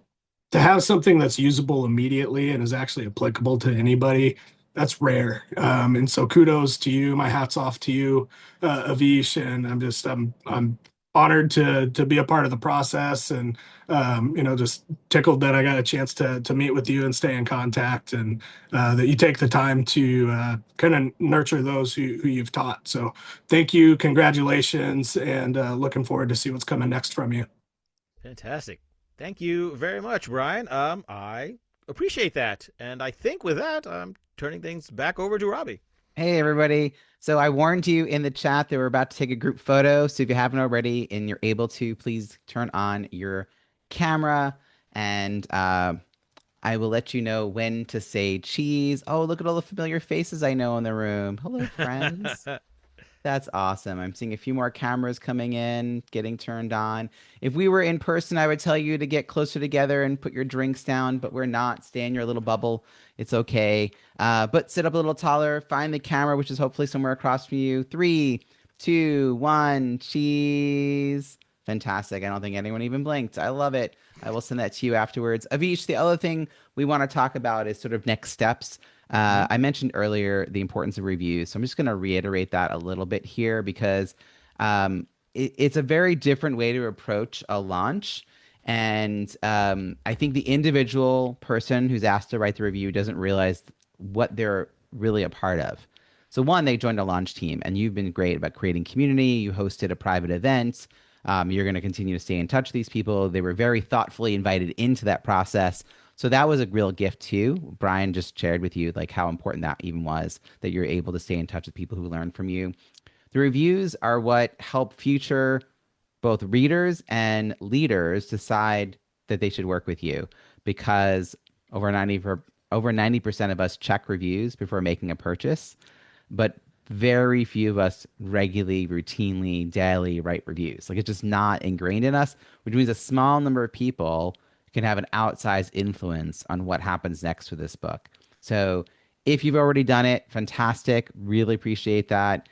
To have something that's usable immediately and is actually applicable to anybody, that's rare. And so kudos to you. My hat's off to you, Avish. And I'm honored to be a part of the process, and just tickled that I got a chance to meet with you and stay in contact, and that you take the time to kind of nurture those who you've taught. So thank you, congratulations, and looking forward to see what's coming next from you. Fantastic. Thank you very much, Brian. I appreciate that. And I think with that, I'm turning things back over to Robbie. Hey, everybody. So I warned you in the chat that we're about to take a group photo. So if you haven't already and you're able to, please turn on your camera, and I will let you know when to say cheese. Oh, look at all the familiar faces I know in the room. Hello, friends. That's awesome. I'm seeing a few more cameras coming in, getting turned on. If we were in person, I would tell you to get closer together and put your drinks down, but we're not. Stay in your little bubble. It's okay. But sit up a little taller. Find the camera, which is hopefully somewhere across from you. 3, 2, 1, cheese. Fantastic. I don't think anyone even blinked. I love it. I will send that to you afterwards. Avish, the other thing we want to talk about is sort of next steps. I mentioned earlier the importance of reviews, so I'm just going to reiterate that a little bit here, because it's a very different way to approach a launch. And I think the individual person who's asked to write the review doesn't realize what they're really a part of. So one, they joined a launch team, and you've been great about creating community. You hosted a private event. You're going to continue to stay in touch with these people. They were very thoughtfully invited into that process. So that was a real gift too. Brian just shared with you like how important that even was, that you're able to stay in touch with people who learn from you. The reviews are what help future both readers and leaders decide that they should work with you, because over 90% of us check reviews before making a purchase, but very few of us regularly, routinely, daily write reviews. Like, it's just not ingrained in us, which means a small number of people can have an outsized influence on what happens next with this book. So if you've already done it, fantastic. Really appreciate that.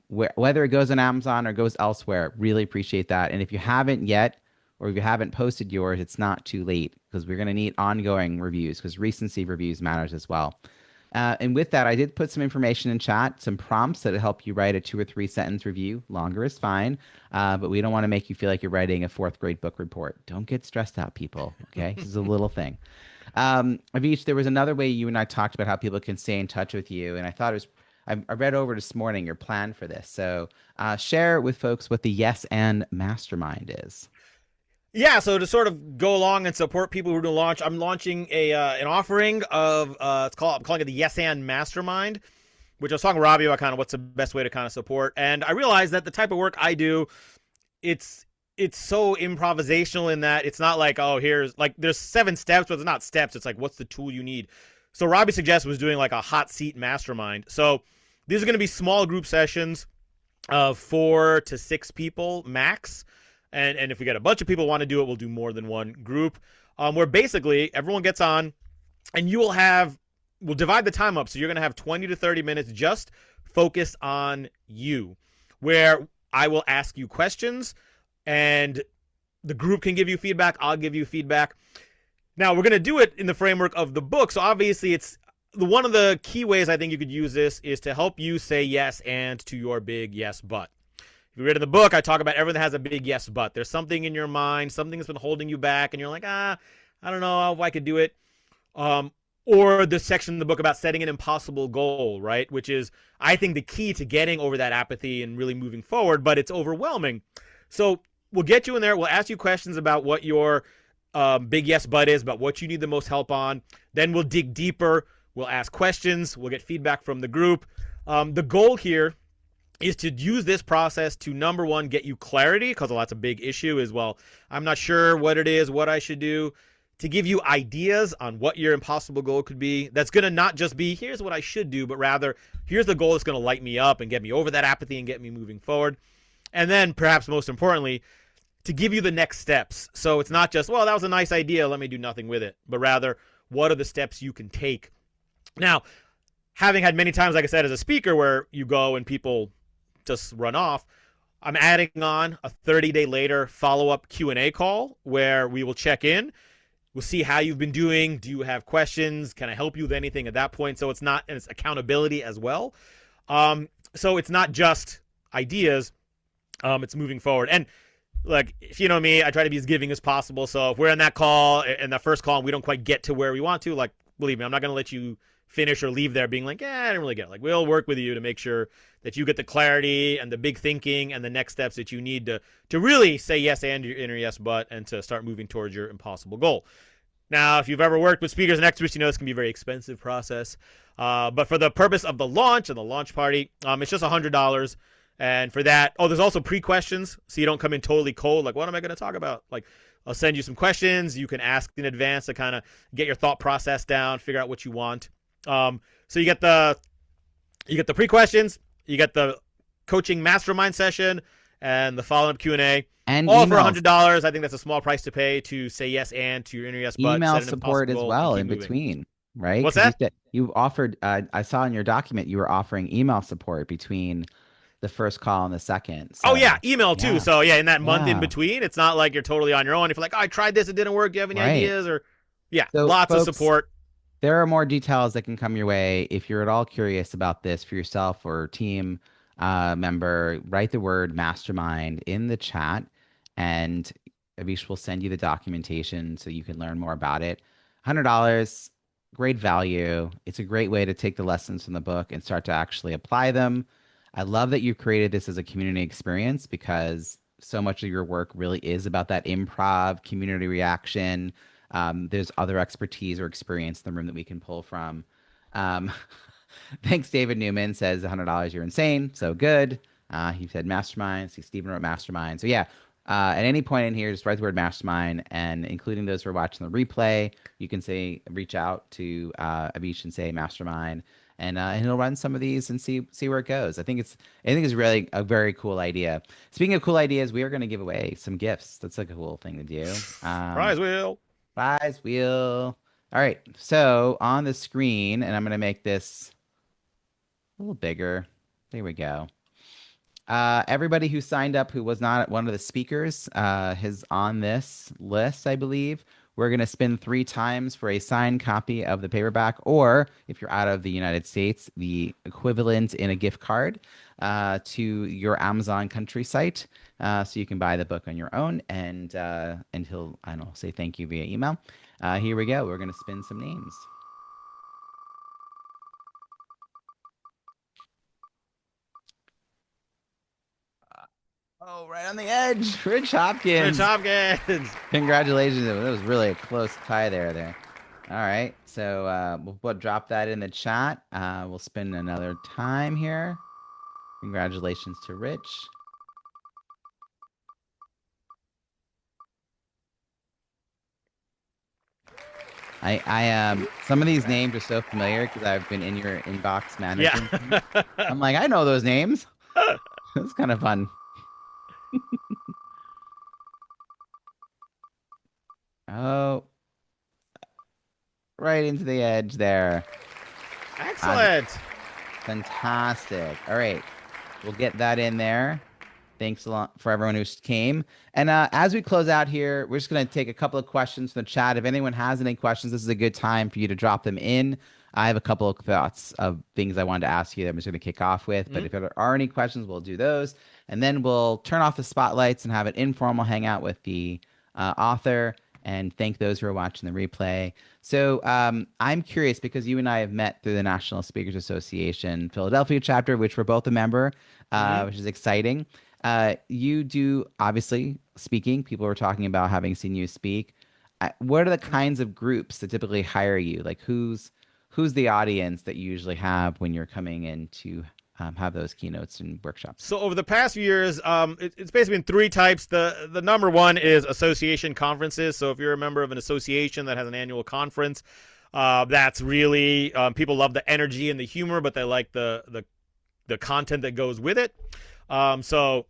Whether it goes on Amazon or goes elsewhere, really appreciate that. And if you haven't yet, or if you haven't posted yours, it's not too late, because we're going to need ongoing reviews, because recency reviews matters as well. And with that, I did put some information in chat, some prompts that help you write a 2 or 3 sentence review. Longer is fine, but we don't want to make you feel like you're writing a 4th grade book report. Don't get stressed out, people. Okay, this is a little thing. Avish, there was another way you and I talked about how people can stay in touch with you, and I thought it was. I read over this morning your plan for this. So share with folks what the Yes and Mastermind is. Yeah, so to sort of go along and support people who are going to launch, I'm launching an offering of I'm calling it the Yes and Mastermind, which I was talking to Robbie about kind of what's the best way to kind of support. And I realized that the type of work I do, it's so improvisational in that it's not like, oh, here's like there's 7 steps, but it's not steps. It's like, what's the tool you need? So Robbie suggested was doing like a hot seat mastermind. So these are going to be small group sessions of 4 to 6 people max. And if we get a bunch of people want to do it, we'll do more than one group, where basically everyone gets on, and we'll divide the time up. So you're going to have 20 to 30 minutes just focused on you, where I will ask you questions, and the group can give you feedback. I'll give you feedback. Now, we're going to do it in the framework of the book. So obviously one of the key ways I think you could use this is to help you say yes and to your big yes but. If you read in the book, I talk about everyone that has a big yes but. There's something in your mind, something that's been holding you back, and you're like, I don't know if I could do it. Or the section in the book about setting an impossible goal, right? Which is, I think, the key to getting over that apathy and really moving forward, but it's overwhelming. So we'll get you in there. We'll ask you questions about what your big yes but is, about what you need the most help on. Then we'll dig deeper. We'll ask questions. We'll get feedback from the group. The goal here is to use this process to, number one, get you clarity, because that's a big issue as well. I'm not sure what it is, what I should do. to give you ideas on what your impossible goal could be. That's going to not just be, here's what I should do, but rather, here's the goal that's going to light me up and get me over that apathy and get me moving forward. And then, perhaps most importantly, to give you the next steps. So it's not just, well, that was a nice idea, let me do nothing with it, but rather, what are the steps you can take? Now, having had many times, like I said, as a speaker, where you go and people just run off, I'm adding on a 30-day later follow-up Q&A call where we will check in. We'll see how you've been doing. Do you have questions? Can I help you with anything at that point? So it's not, and it's accountability as well. So it's not just ideas. It's moving forward. And like, if you know me, I try to be as giving as possible. So if we're in that call, in that first call, and we don't quite get to where we want to, like, believe me, I'm not going to let you finish or leave there being like, I didn't really get it. Like, we'll work with you to make sure that you get the clarity and the big thinking and the next steps that you need to really say yes and your inner yes but, and to start moving towards your impossible goal. Now, if you've ever worked with speakers and experts, you know this can be a very expensive process. But for the purpose of the launch and the launch party, it's just $100. And for that, there's also pre-questions, so you don't come in totally cold, like, what am I going to talk about? Like, I'll send you some questions you can ask in advance to kind of get your thought process down, figure out what you want. So you get the pre-questions, you get the coaching mastermind session, and the follow-up Q&A. And all for emails. $100. I think that's a small price to pay to say yes and to your inner yes but. Email support as well in between, right? What's that? You offered, I saw in your document, you were offering email support between the first call and the second. So, email too. Yeah. So in that month in between, it's not like you're totally on your own. If you're like, I tried this, it didn't work. Do you have any ideas? Or so lots folks, of support. There are more details that can come your way. If you're at all curious about this for yourself or team member, write the word mastermind in the chat, and Avish will send you the documentation so you can learn more about it. $100, great value. It's a great way to take the lessons from the book and start to actually apply them. I love that you created this as a community experience, because so much of your work really is about that improv, community reaction. There's other expertise or experience in the room that we can pull from. Thanks, David Newman says $100, you're insane. So good. He said mastermind. See, Stephen wrote mastermind. So yeah, at any point in here, just write the word mastermind, and including those who are watching the replay, you can reach out to Avish and say mastermind. And he'll run some of these and see where it goes. I think it's really a very cool idea. Speaking of cool ideas, we are going to give away some gifts. That's like a cool thing to do. Prize wheel. All right. So on the screen, and I'm going to make this a little bigger. There we go. Everybody who signed up who was not one of the speakers is on this list, I believe. We're going to spin 3 times for a signed copy of the paperback, or if you're out of the United States, the equivalent in a gift card to your Amazon country site. So you can buy the book on your own, and he'll say thank you via email. Here we go. We're going to spin some names. Oh, right on the edge. Rich Hopkins. Congratulations. That was really a close tie there. All right. So we'll drop that in the chat. We'll spend another time here. Congratulations to Rich. I some of these names are so familiar because I've been in your inbox managing. Yeah. I'm like, I know those names. It's kind of fun. Oh, right into the edge there. Excellent. Fantastic. All right. We'll get that in there. Thanks a lot for everyone who came. And as we close out here, we're just going to take a couple of questions from the chat. If anyone has any questions, this is a good time for you to drop them in. I have a couple of thoughts of things I wanted to ask you that I'm just going to kick off with. But if there are any questions, we'll do those. And then we'll turn off the spotlights and have an informal hangout with the author, and thank those who are watching the replay. So I'm curious, because you and I have met through the National Speakers Association Philadelphia chapter, which we're both a member, which is exciting. You do, obviously, speaking. People were talking about having seen you speak. What are the kinds of groups that typically hire you? Like who's the audience that you usually have when you're coming in to have those keynotes and workshops? So over the past few years, it's basically been three types. The number one is association conferences. So if you're a member of an association that has an annual conference, that's really people love the energy and the humor, but they like the content that goes with it. So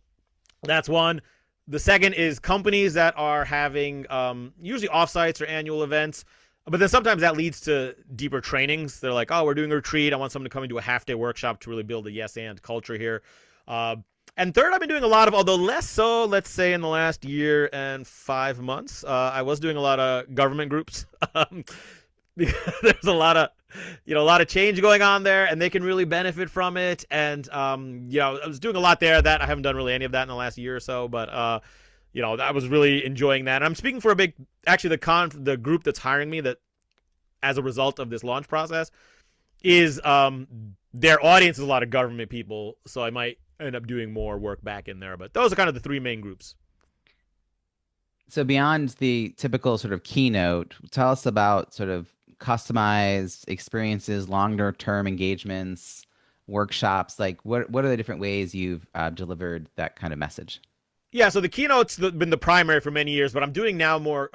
that's one. The second is companies that are having usually offsites or annual events. But then sometimes that leads to deeper trainings. They're like, oh, we're doing a retreat. I want someone to come and do a half-day workshop to really build a yes and culture here. And third, I've been doing a lot of, although less so, let's say in the last year and 5 months, I was doing a lot of government groups. There's a lot of change going on there, and they can really benefit from it. And I was doing a lot there that I haven't done really any of that in the last year or so, but I was really enjoying that. And I'm speaking for the group that's hiring me, that as a result of this launch process is their audience is a lot of government people, so I might end up doing more work back in there. But those are kind of the three main groups. So beyond the typical sort of keynote, tell us about sort of customized experiences, longer term engagements, workshops. Like what are the different ways you've delivered that kind of message? Yeah, so the keynote's been the primary for many years, but I'm doing now more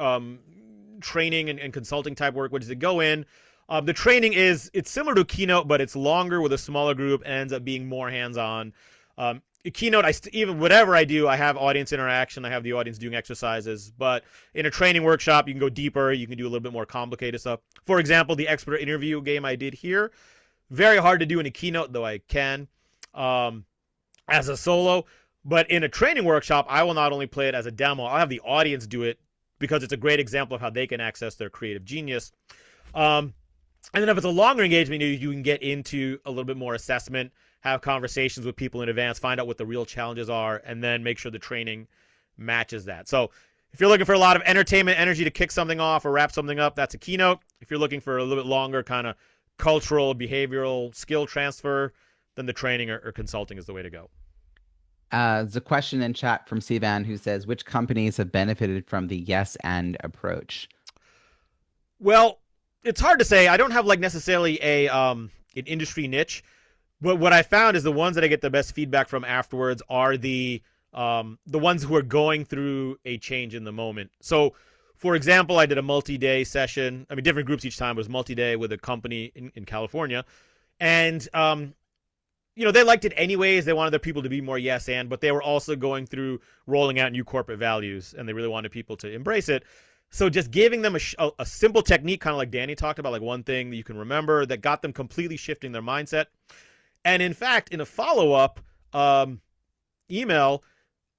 training and consulting type work, which is to go in. The training it's similar to a keynote, but it's longer with a smaller group and ends up being more hands-on. A keynote, even whatever I do, I have audience interaction. I have the audience doing exercises. But in a training workshop, you can go deeper. You can do a little bit more complicated stuff. For example, the expert interview game I did here, very hard to do in a keynote, though I can as a solo. But in a training workshop, I will not only play it as a demo, I'll have the audience do it because it's a great example of how they can access their creative genius. And then if it's a longer engagement, you can get into a little bit more assessment, have conversations with people in advance, find out what the real challenges are, and then make sure the training matches that. So if you're looking for a lot of entertainment energy to kick something off or wrap something up, that's a keynote. If you're looking for a little bit longer kind of cultural, behavioral skill transfer, then the training or consulting is the way to go. There's a question in chat from Sivan who says, which companies have benefited from the yes and approach? Well, it's hard to say. I don't have necessarily an industry niche, but what I found is the ones that I get the best feedback from afterwards are the ones who are going through a change in the moment. So, for example, I did a multi-day session. I mean, different groups each time. It was multi-day with a company in California, and they liked it anyways. They wanted their people to be more yes and, but they were also going through rolling out new corporate values, and they really wanted people to embrace it. So just giving them a simple technique, kind of like Danny talked about, like one thing that you can remember that got them completely shifting their mindset. And in fact, in a follow-up email,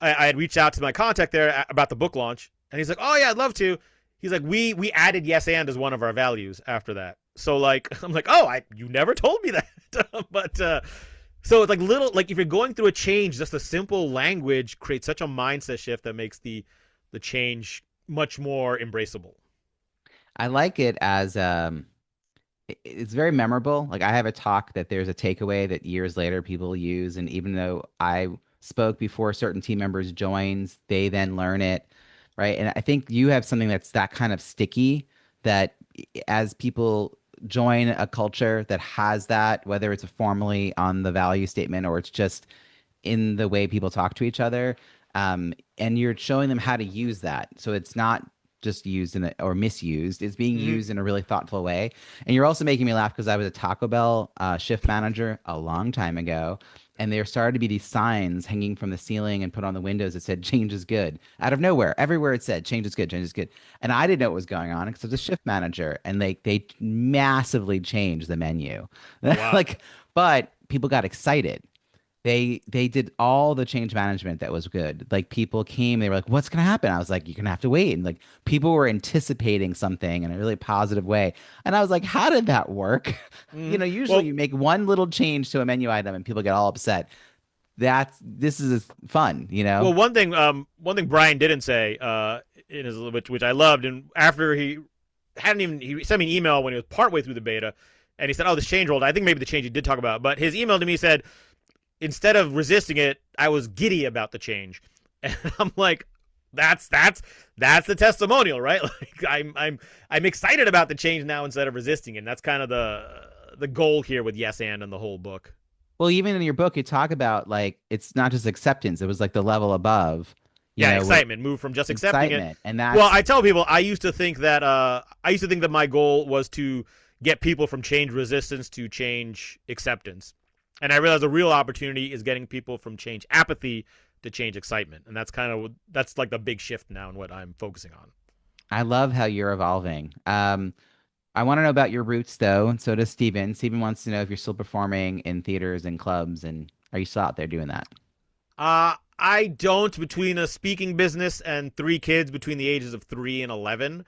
I had reached out to my contact there about the book launch, and he's like, oh yeah, I'd love to. He's like, we added yes and as one of our values after that. So I'm like, oh, you never told me that. But so it's if you're going through a change, just a simple language creates such a mindset shift that makes the change much more embraceable. I like it as it's very memorable. Like I have a talk that there's a takeaway that years later people use, and even though I spoke before certain team members joins, they then learn it, right? And I think you have something that's that kind of sticky that as people join a culture that has that, whether it's formally on the value statement or it's just in the way people talk to each other, and you're showing them how to use that. So it's not just used or misused. It's being used in a really thoughtful way. And you're also making me laugh because I was a Taco Bell shift manager a long time ago. And there started to be these signs hanging from the ceiling and put on the windows that said change is good. Out of nowhere, everywhere it said change is good, change is good. And I didn't know what was going on because I was a shift manager, and they massively changed the menu. Wow. But people got excited. They did all the change management that was good. Like people came, they were like, what's going to happen? I was like, you're going to have to wait. And like people were anticipating something in a really positive way. And I was like, how did that work? Usually you make one little change to a menu item and people get all upset. This is fun, Well, one thing Brian didn't say, in his, which I loved, and after he sent me an email when he was partway through the beta, and he said, oh, this change rolled. I think maybe the change he did talk about, but his email to me said, instead of resisting it, I was giddy about the change. And I'm like, that's the testimonial, right? Like I'm excited about the change now instead of resisting it. And that's kind of the goal here with Yes and the whole book. Well, even in your book, you talk about like it's not just acceptance; it was like the level above, Yeah, where excitement. Move from just accepting it. excitement, and Well, that's I tell people I used to think that my goal was to get people from change resistance to change acceptance, and I realized the real opportunity is getting people from change apathy to change excitement, and that's like the big shift now in what I'm focusing on. I love how you're evolving. I want to know about your roots though, and so does Steven. Steven wants to know if you're still performing in theaters and clubs, and are you still out there doing that? I don't between a speaking business and three kids between the ages of 3 and 11.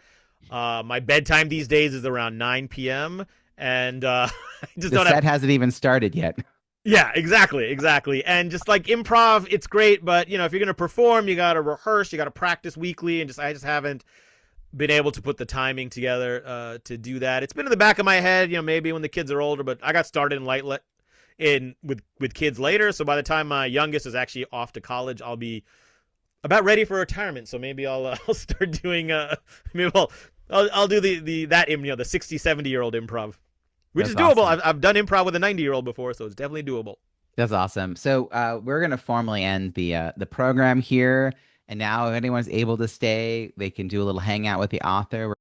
My bedtime these days is around 9 p.m. and I just The don't have. set hasn't even started yet. Yeah, exactly. And just like improv, it's great, but if you're gonna perform, you gotta rehearse, you gotta practice weekly, and I just haven't been able to put the timing together to do that. It's been in the back of my head, maybe when the kids are older, but I got started with kids later, so by the time my youngest is actually off to college, I'll be about ready for retirement. So maybe I'll start doing maybe I'll do the 60, 70-year-old improv, which That's is doable. awesome. I've done improv with a 90-year-old before, so it's definitely doable. That's awesome. So we're gonna formally end the program here, and now if anyone's able to stay, they can do a little hangout with the author.